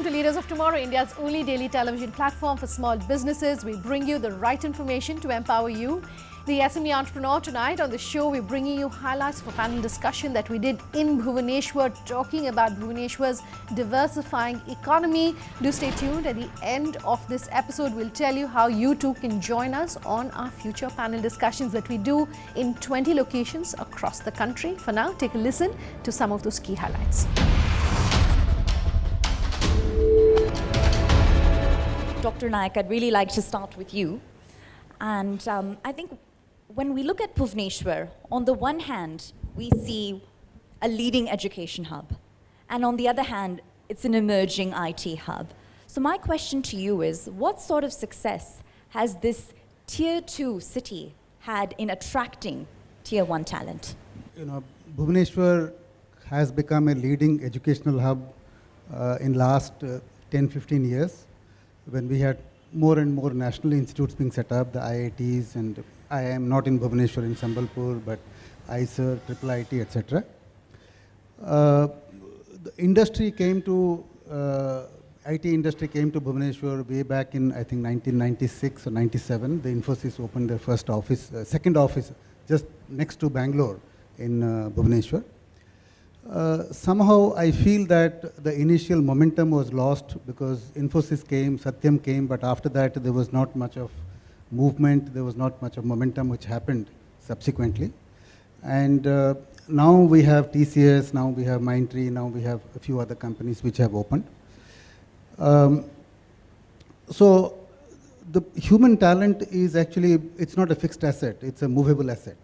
Welcome to Leaders of Tomorrow, India's only daily television platform for small businesses. We bring you the right information to empower you. The SME entrepreneur. Tonight on the show, we're bringing you highlights for panel discussion that we did in Bhubaneshwar, talking about Bhubaneshwar's diversifying economy. Do stay tuned. At the end of this episode, we'll tell you how you too can join us on our future panel discussions that we do in 20 locations across the country. For now, take a listen to some of those key highlights. Dr. Nayak, I'd really like to start with you. And I think when we look at Bhubaneshwar, on the one hand, we see a leading education hub. And on the other hand, it's an emerging IT hub. So my question to you is, what sort of success has this Tier 2 city had in attracting Tier 1 talent? You know, Bhubaneshwar has become a leading educational hub in last 10-15 years, when we had more and more national institutes being set up, the IITs, and I am not in Bhubaneswar, in Sambalpur, but IISER, IIIT, etc. The industry came to, IT industry came to Bhubaneswar way back in, I think, 1996 or 97. The Infosys opened their first office, second office, just next to Bangalore in Bhubaneswar. Somehow I feel that the initial momentum was lost because Infosys came, Satyam came, but after that there was not much of movement, there was not much of momentum which happened subsequently. And now we have TCS, now we have Mindtree, now we have a few other companies which have opened. So the human talent is actually, it's not a fixed asset, it's a movable asset.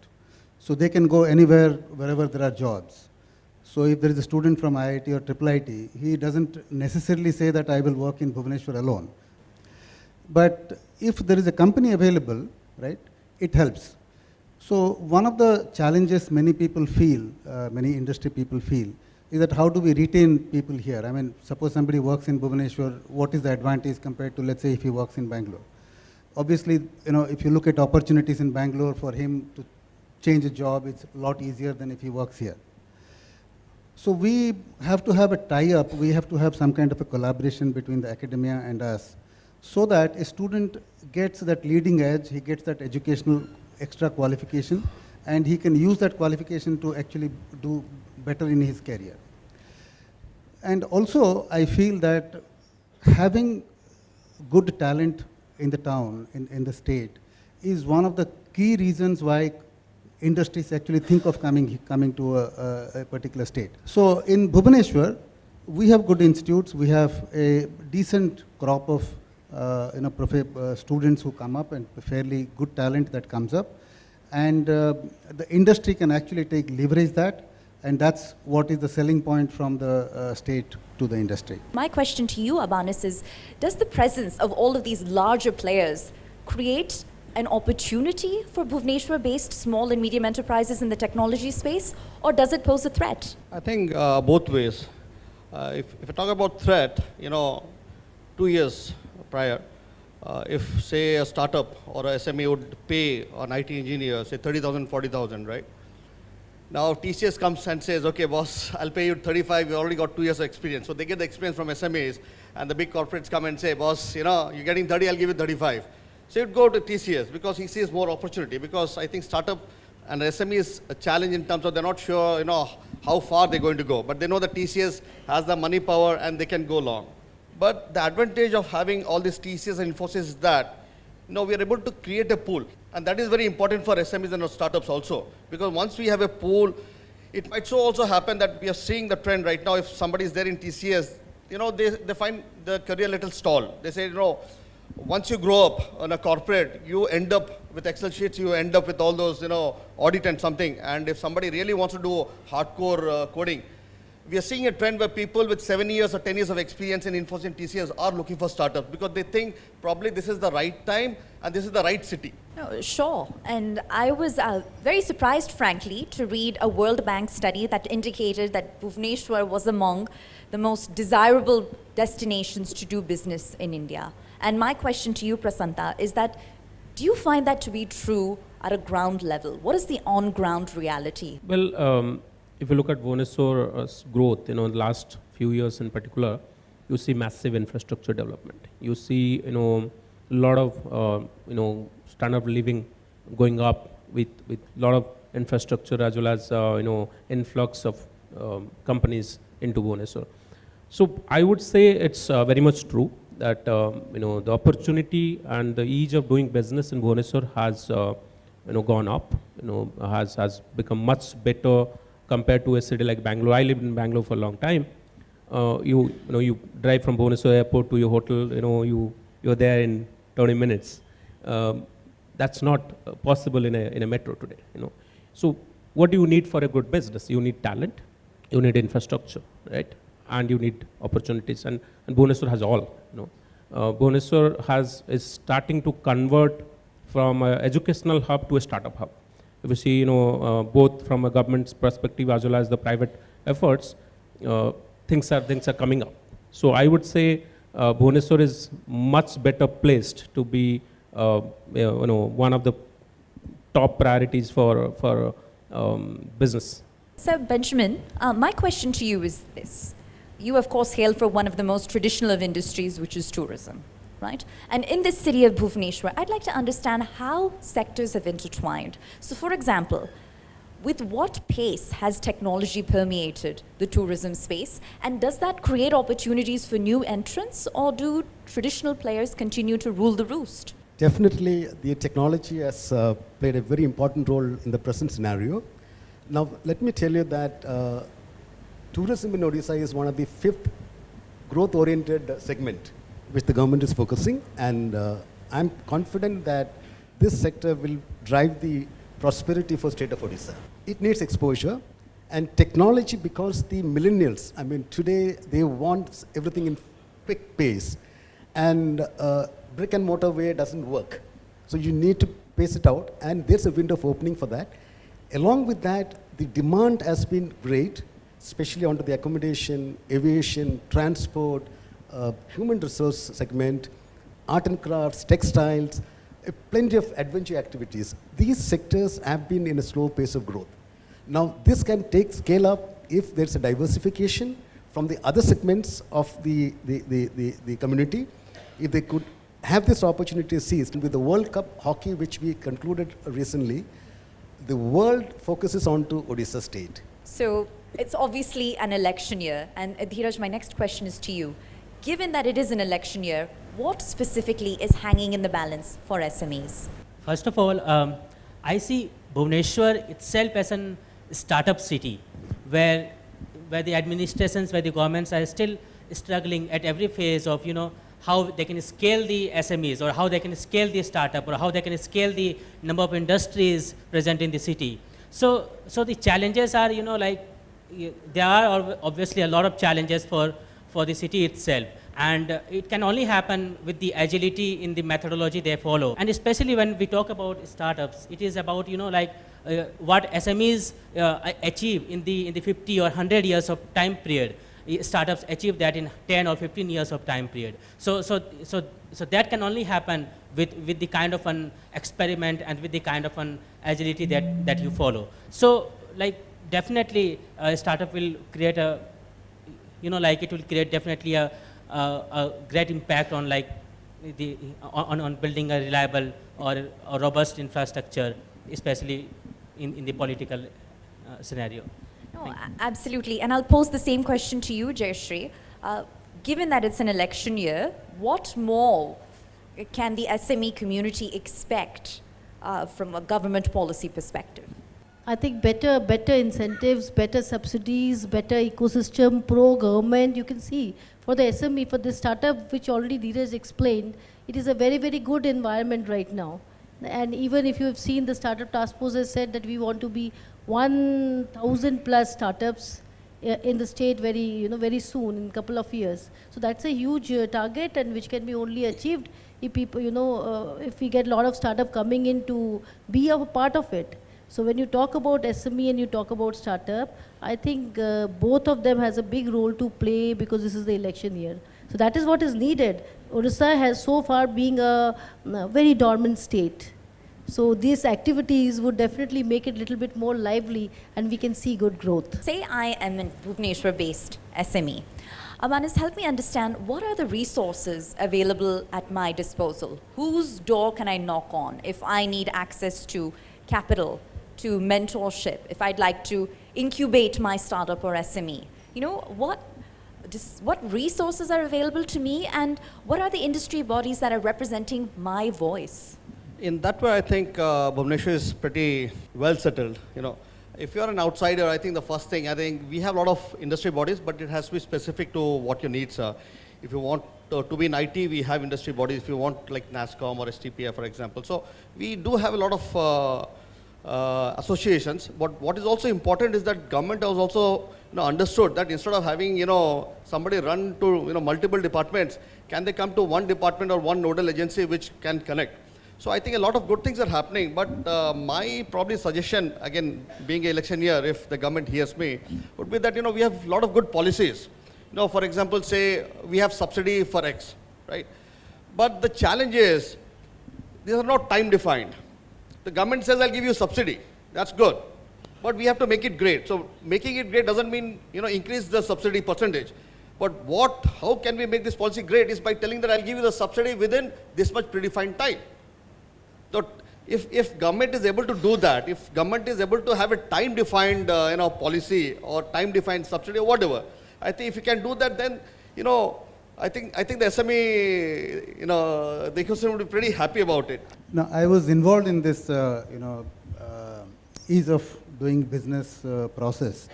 So they can go anywhere, wherever there are jobs. So if there is a student from IIT or IIIT, he doesn't necessarily say that I will work in Bhubaneswar alone. But if there is a company available, right, it helps. So one of the challenges many people feel, many industry people feel, is that how do we retain people here? I mean, suppose somebody works in Bhubaneswar, what is the advantage compared to, let's say, if he works in Bangalore? Obviously, you know, if you look at opportunities in Bangalore, for him to change a job, it's a lot easier than if he works here. So we have to have a tie-up, we have to have some kind of a collaboration between the academia and us, so that a student gets that leading edge, he gets that educational extra qualification, and he can use that qualification to actually do better in his career. And also, I feel that having good talent in the town, in the state, is one of the key reasons why industries actually think of coming to a particular state. So in Bhubaneshwar, we have good institutes, we have a decent crop of students who come up and fairly good talent that comes up. And the industry can actually leverage that, and that's what is the selling point from the state to the industry. My question to you, Abanis, is does the presence of all of these larger players create an opportunity for Bhubaneswar-based small and medium enterprises in the technology space, or does it pose a threat? I think both ways. If I talk about threat, 2 years prior, if say a startup or a SME would pay an IT engineer, say 30,000, 40,000, right? Now TCS comes and says, okay boss, I'll pay you 35, you already got 2 years of experience. So they get the experience from SMEs, and the big corporates come and say, boss, you're getting 30, I'll give you 35. So you'd go to TCS because he sees more opportunity, because I think startup and SME is a challenge in terms of they're not sure, how far they're going to go, but they know that TCS has the money power and they can go long. But the advantage of having all these TCS and Infosys is that, we are able to create a pool, and that is very important for SMEs and startups also, because once we have a pool, it might so also happen that we are seeing the trend right now. If somebody is there in TCS, they find the career a little stalled. They say, once you grow up on a corporate, you end up with Excel sheets, you end up with all those, audit and something. And if somebody really wants to do hardcore coding, we are seeing a trend where people with 7 years or 10 years of experience in Infosys and TCS are looking for startups, because they think probably this is the right time and this is the right city. No, sure. And I was very surprised, frankly, to read a World Bank study that indicated that Bhubaneshwar was among the most desirable destinations to do business in India. And my question to you, Prasanta, is that do you find that to be true at a ground level? What is the on-ground reality? Well, if you look at Bhubaneswar's growth, in the last few years in particular, you see massive infrastructure development. You see, a lot of, standard of living going up with lot of infrastructure as well as, influx of companies into Bhubaneswar. So I would say it's very much true that, the opportunity and the ease of doing business in Bhubaneswar has, gone up, has become much better compared to a city like Bangalore. I lived in Bangalore for a long time. You drive from Bhubaneswar airport to your hotel, you're there in 20 minutes. That's not possible in a metro today, So what do you need for a good business? You need talent, you need infrastructure, right? And you need opportunities, and Bhubaneswar has all, Bhubaneswar is starting to convert from an educational hub to a startup hub. If you see, both from a government's perspective as well as the private efforts, things are coming up. So I would say Bhubaneswar is much better placed to be, one of the top priorities for business. So Benjamin, my question to you is this. You, of course, hail from one of the most traditional of industries, which is tourism, right? And in this city of Bhubaneswar, I'd like to understand how sectors have intertwined. So for example, with what pace has technology permeated the tourism space? And does that create opportunities for new entrants, or do traditional players continue to rule the roost? Definitely, the technology has played a very important role in the present scenario. Now, let me tell you that tourism in Odisha is one of the 5th growth-oriented segment which the government is focusing, and I'm confident that this sector will drive the prosperity for state of Odisha. It needs exposure and technology, because the millennials, today they want everything in quick pace, and brick and mortar way doesn't work. So you need to pace it out, and there's a window of opening for that. Along with that, the demand has been great, especially onto the accommodation, aviation, transport, human resource segment, art and crafts, textiles, plenty of adventure activities. These sectors have been in a slow pace of growth. Now, this can scale up if there's a diversification from the other segments of the community. If they could have this opportunity seized with the World Cup hockey, which we concluded recently, the world focuses on to Odisha state. So it's obviously an election year, and Dhiraj, my next question is to you. Given that it is an election year, what specifically is hanging in the balance for SMEs? First of all, I see Bhubaneswar itself as a startup city, where the administrations, where the governments are still struggling at every phase of, how they can scale the SMEs, or how they can scale the startup, or how they can scale the number of industries present in the city. So the challenges are, there are obviously a lot of challenges for the city itself. And it can only happen with the agility in the methodology they follow. And especially when we talk about startups, it is about, what SMEs achieve in the 50 or 100 years of time period. Startups achieve that in 10 or 15 years of time period. So that can only happen with the kind of an experiment and with the kind of an agility that you follow. So definitely a startup will create it will create definitely a great impact on on building a reliable or a robust infrastructure, especially in the political scenario. No, absolutely. And I'll pose the same question to you, Jayashree. Given that it's an election year, what more can the SME community expect from a government policy perspective? I think better incentives, better subsidies, better ecosystem, pro-government. You can see for the SME, for the startup, which already Dhiraj explained, it is a very, very good environment right now. And even if you have seen, the Startup Task Force has said that we want to be 1,000 plus startups in the state very soon, in a couple of years. So that's a huge target, and which can be only achieved if people, if we get a lot of startup coming in to be a part of it. So when you talk about SME and you talk about startup, I think both of them has a big role to play, because this is the election year. So that is what is needed. Odisha has so far been a very dormant state. So these activities would definitely make it a little bit more lively, and we can see good growth. Say I am a Bhubaneswar-based SME. Abanis, help me understand, what are the resources available at my disposal? Whose door can I knock on if I need access to capital, to mentorship, if I'd like to incubate my startup or SME? You know, what resources are available to me, and what are the industry bodies that are representing my voice? In that way, I think Bhubaneswar is pretty well settled. You know, if you're an outsider, I think the first thing, I think we have a lot of industry bodies, but it has to be specific to what your needs are. If you want to be in IT, we have industry bodies. If you want like NASCOM or STPF, for example. So we do have a lot of associations. But what is also important is that government has also understood that instead of having somebody run to multiple departments, can they come to one department or one nodal agency which can connect? So I think a lot of good things are happening, but my probably suggestion, again, being an election year, if the government hears me, would be that, we have a lot of good policies. For example, say we have subsidy for X, right? But the challenge is, these are not time defined. The government says, I'll give you subsidy. That's good. But we have to make it great. So making it great doesn't mean, increase the subsidy percentage. But how can we make this policy great is by telling that I'll give you the subsidy within this much predefined time. So if government is able to do that, if government is able to have a time-defined policy or time-defined subsidy or whatever, I think if you can do that, then I think the SME the ecosystem would be pretty happy about it. Now, I was involved in this ease of doing business process.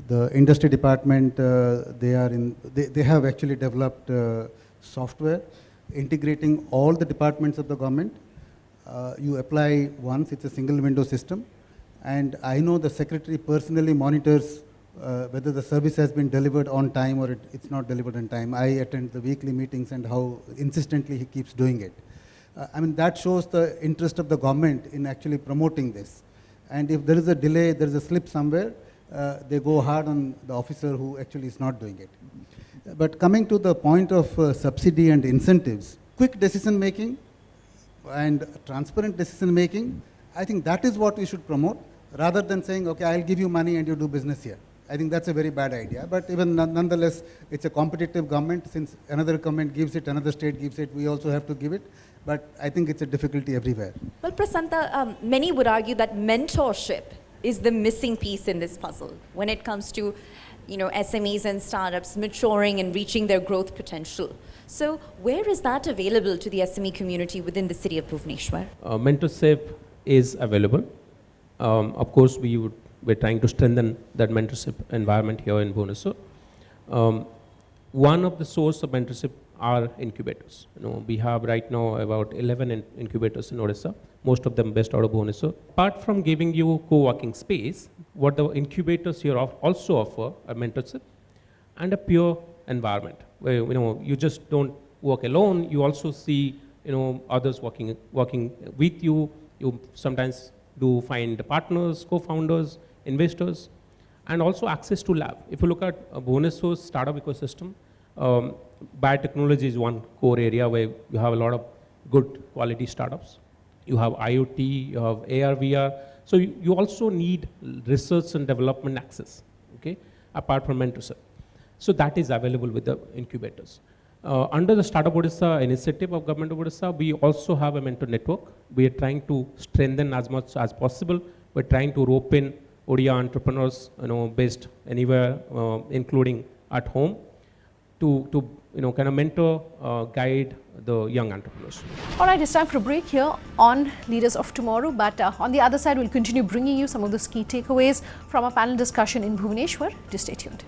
The industry department, they have actually developed software integrating all the departments of the government. You apply once, it's a single window system, and I know the secretary personally monitors whether the service has been delivered on time or it's not delivered on time. I attend the weekly meetings and how insistently he keeps doing it. I mean, that shows the interest of the government in actually promoting this. And if there is a delay, there is a slip somewhere, they go hard on the officer who actually is not doing it. But coming to the point of subsidy and incentives, quick decision making and transparent decision making, I think that is what we should promote, rather than saying, okay, I'll give you money and you do business here. I think that's a very bad idea. But even nonetheless, it's a competitive government. Since another government gives it, another state gives it, we also have to give it. But I think it's a difficulty everywhere. Well, Prasanta, many would argue that mentorship is the missing piece in this puzzle when it comes to SMEs and startups maturing and reaching their growth potential. So where is that available to the SME community within the city of Bhubaneswar? Mentorship is available. Of course, we're trying to strengthen that mentorship environment here in Bhubaneswar. One of the source of mentorship are incubators. We have right now about 11 incubators in Odisha, most of them based out of Bhubaneswar. Apart from giving you co-working space, what the incubators here also offer a mentorship and a pure environment where you just don't work alone. You also see others working with you. You sometimes do find partners, co-founders, investors, and also access to lab. If you look at Bhubaneswar's startup ecosystem, biotechnology is one core area where you have a lot of good quality startups. You have IoT, you have AR, VR. So you also need research and development access, okay, apart from mentorship. So that is available with the incubators. Under the Startup Odisha initiative of Government of Odisha, we also have a mentor network. We are trying to strengthen as much as possible. We're trying to rope in Odia entrepreneurs, based anywhere, including at home, to kind of mentor, guide the young entrepreneurs. All right, it's time for a break here on Leaders of Tomorrow. But on the other side, we'll continue bringing you some of those key takeaways from our panel discussion in Bhubaneswar. Just stay tuned.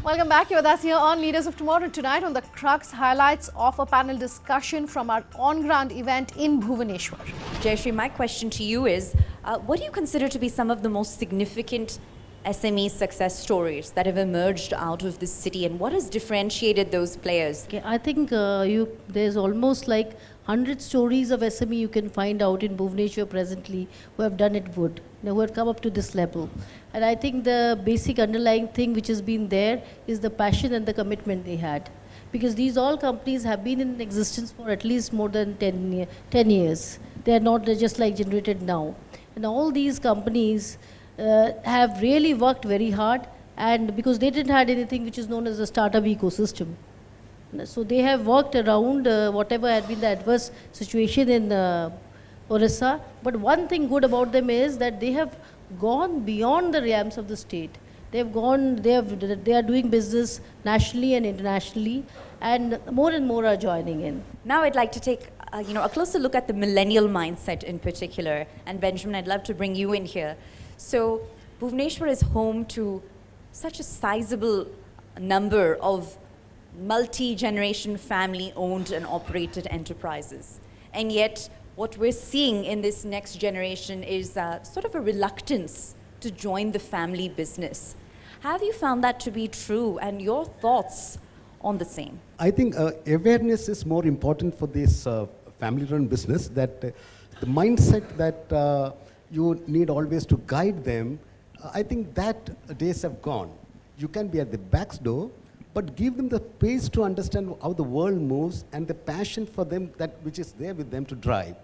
Welcome back. You're with us here on Leaders of Tomorrow. Tonight on the Crux, highlights of a panel discussion from our on-ground event in Bhubaneswar. Jayashree, my question to you is, what do you consider to be some of the most significant SME success stories that have emerged out of this city, and what has differentiated those players? Okay, I think there's almost like 100 stories of SME you can find out in Bhubaneswar presently who have done it good, who have come up to this level. And I think the basic underlying thing which has been there is the passion and the commitment they had. Because these all companies have been in existence for at least more than 10 years. They are not just like generated now. And all these companies have really worked very hard, and because they didn't have anything which is known as a startup ecosystem. So they have worked around whatever had been the adverse situation in ORISSA. But one thing good about them is that they have gone beyond the realms of the state. They are doing business nationally and internationally, and more are joining in. Now I'd like to take a closer look at the millennial mindset in particular. And Benjamin, I'd love to bring you in here. So Bhubaneswar is home to such a sizable number of multi-generation family-owned and operated enterprises. And yet, what we're seeing in this next generation is sort of a reluctance to join the family business. Have you found that to be true, and your thoughts on the same? I think awareness is more important for this family-run business, that the mindset that you need always to guide them, I think that days have gone. You can be at the back door, but give them the space to understand how the world moves and the passion for them that which is there with them to drive.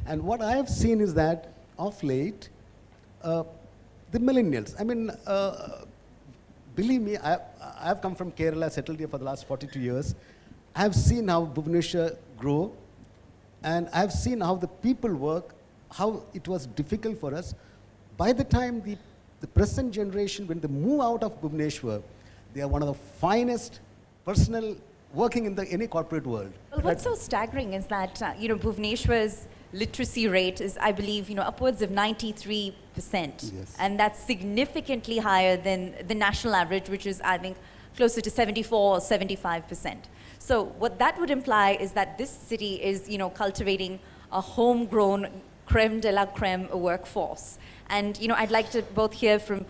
And what I have seen is that of late, the millennials, I mean, believe me, I have come from Kerala, settled here for the last 42 years. I have seen how Bhubaneswar grow, and I have seen how the people work, how it was difficult for us. By the time the present generation, when they move out of Bhubaneswar, they are one of the finest personnel working in any corporate world. Well, what's so staggering is that, Bhubaneswar's literacy rate is, I believe, upwards of 93%. Yes. And that's significantly higher than the national average, which is, I think, closer to 74 or 75%. So what that would imply is that this city is, cultivating a homegrown creme de la creme workforce. And, I'd like to both hear from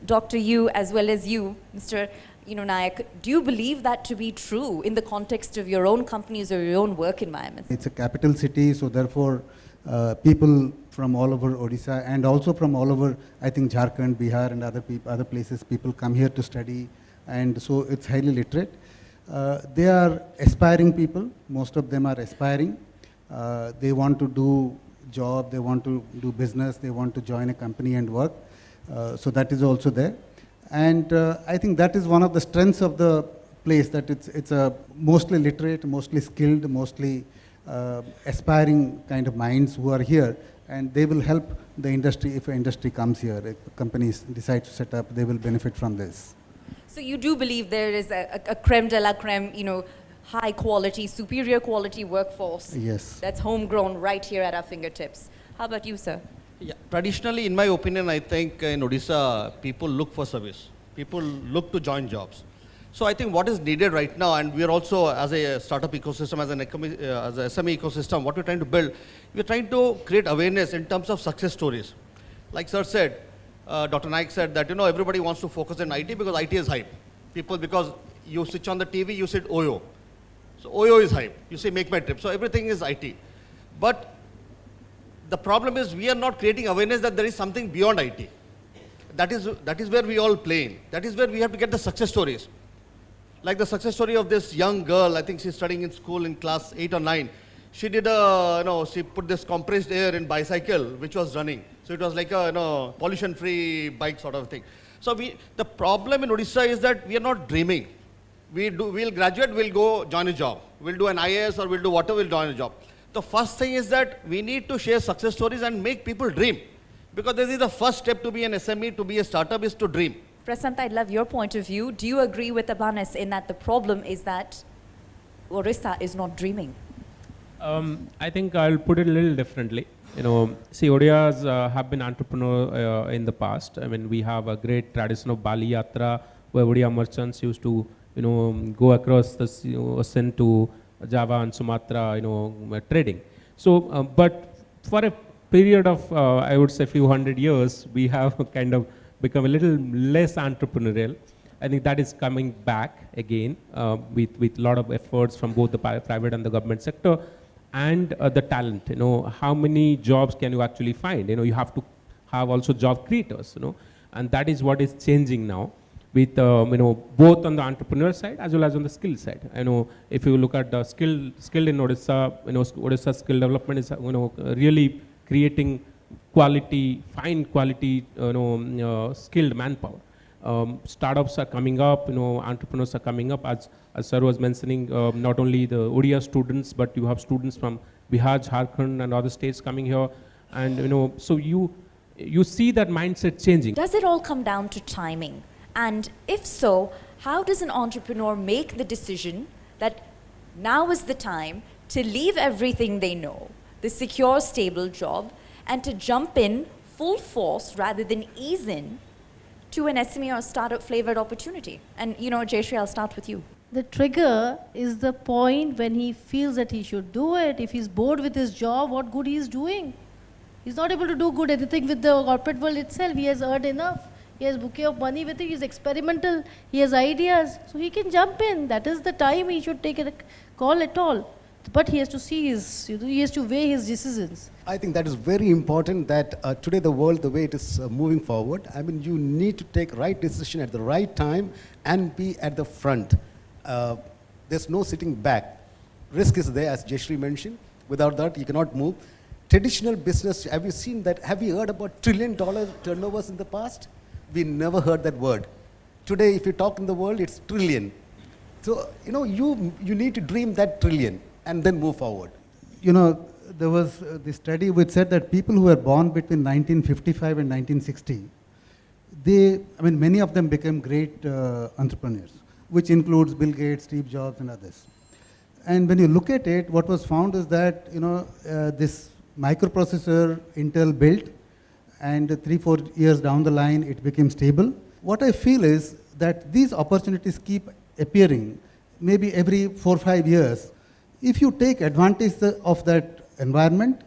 Dr. Yu as well as you, Mr. Nayak. Do you believe that to be true in the context of your own companies or your own work environments? It's a capital city, so therefore people from all over Odisha and also from all over, I think, Jharkhand, Bihar and other places, people come here to study, and so it's highly literate. They are aspiring people, most of them are aspiring. They want to do job, they want to do business, they want to join a company and work. So that is also there. And I think that is one of the strengths of the place, that it's a mostly literate, mostly skilled, mostly aspiring kind of minds who are here, and they will help the industry. If an industry comes here, if companies decide to set up, they will benefit from this. So you do believe there is a creme de la creme, high quality, superior quality workforce. Yes. That's homegrown right here at our fingertips. How about you, sir? Yeah, traditionally, in my opinion, I think in Odisha, people look for service. People look to join jobs. So I think what is needed right now, and we are also, as a startup ecosystem, as an SME ecosystem, what we're trying to build, we're trying to create awareness in terms of success stories. Like sir said, Dr. Nayak said that, everybody wants to focus on IT because IT is hype. People, because you switch on the TV, you said OYO. So OYO is hype. You say make my trip. So everything is IT. But the problem is we are not creating awareness that there is something beyond IT. That is where we all play in. That is where we have to get the success stories. Like the success story of this young girl, I think she's studying in school in class 8 or 9. She did she put this compressed air in bicycle, which was running. So it was like a, pollution-free bike sort of thing. So the problem in Odisha is that we are not dreaming. We'll graduate, we'll go join a job. We'll do an IAS or we'll do whatever, we'll join a job. The first thing is that we need to share success stories and make people dream. Because this is the first step to be an SME, to be a startup, is to dream. Prasanta, I'd love your point of view. Do you agree with Abanis in that the problem is that ORISSA is not dreaming? I think I'll put it a little differently. See, Odias have been entrepreneurs in the past. I mean, we have a great tradition of Bali Yatra, where Odia merchants used to, go across the ocean to Java and Sumatra, trading. So, but for a period of, I would say, few hundred years, we have kind of become a little less entrepreneurial. I think that is coming back again with a lot of efforts from both the private and the government sector, and the talent. How many jobs can you actually find? You have to have also job creators. And that is what is changing now, with both on the entrepreneur side as well as on the skill side. If you look at the skilled in Odisha, Odisha skill development is really creating quality, fine quality, skilled manpower. Startups are coming up, entrepreneurs are coming up, as sir was mentioning, not only the Odia students, but you have students from Bihar, Jharkhand and other states coming here, and so you see that mindset changing. Does it all come down to timing? And if so, how does an entrepreneur make the decision that now is the time to leave everything they know, the secure, stable job, and to jump in full force rather than ease in to an SME or startup flavored opportunity? And Jayashree, I'll start with you. The trigger is the point when he feels that he should do it. If he's bored with his job, what good he is doing? He's not able to do good anything with the corporate world itself. He has earned enough. He has bouquet of money with him. He's experimental. He has ideas. So he can jump in. That is the time he should take a call at all. But he has to see he has to weigh his decisions. I think that is very important, that today the world, the way it is moving forward, I mean, you need to take right decision at the right time and be at the front. There's no sitting back. Risk is there, as Jayashree mentioned. Without that, you cannot move. Traditional business, have you seen that? Have you heard about $1 trillion turnovers in the past? We never heard that word. Today, if you talk in the world, it's trillion. So, you need to dream that trillion and then move forward. There was this study which said that people who were born between 1955 and 1960, many of them became great entrepreneurs, which includes Bill Gates, Steve Jobs, and others. And when you look at it, what was found is that this microprocessor Intel built, and 3-4 years down the line, it became stable. What I feel is that these opportunities keep appearing, maybe every 4-5 years. If you take advantage of that environment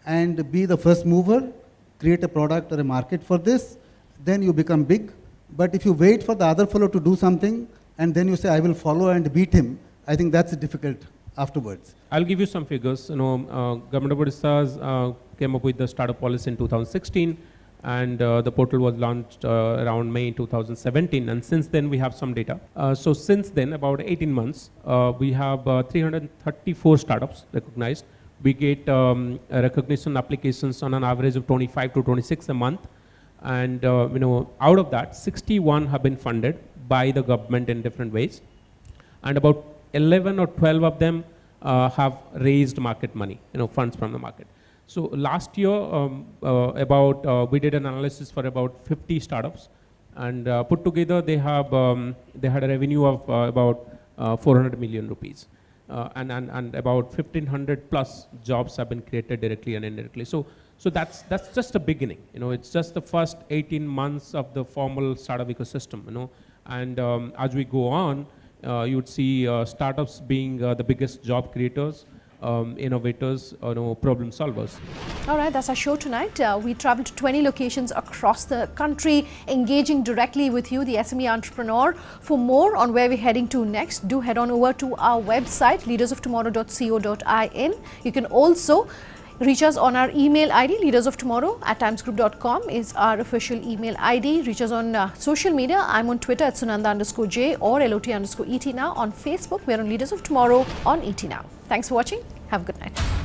and be the first mover, create a product or a market for this, then you become big. But if you wait for the other fellow to do something and then you say, I will follow and beat him, I think that's difficult afterwards. I'll give you some figures. Government of Odisha came up with the startup policy in 2016, and the portal was launched around May 2017, and since then we have some data. So since then, about 18 months, we have 334 startups recognized. We get recognition applications on an average of 25 to 26 a month, and out of that, 61 have been funded by the government in different ways, and about 11 or 12 of them have raised market money, funds from the market. So last year, we did an analysis for about 50 startups, and put together they had a revenue of about 400 million rupees, and about 1,500 plus jobs have been created directly and indirectly. So that's just a beginning. It's just the first 18 months of the formal startup ecosystem. And as we go on, you would see startups being the biggest job creators, innovators, problem solvers. All right, that's our show tonight. We traveled to 20 locations across the country, engaging directly with you, the SME entrepreneur. For more on where we're heading to next, do head on over to our website, leadersoftomorrow.co.in. You can also reach us on our email ID, leadersoftomorrow@timesgroup.com is our official email ID. Reach us on social media. I'm on Twitter at Sunanda_J or LOT_ET now. On Facebook, we're on Leaders of Tomorrow on ET Now. Thanks for watching. Have a good night.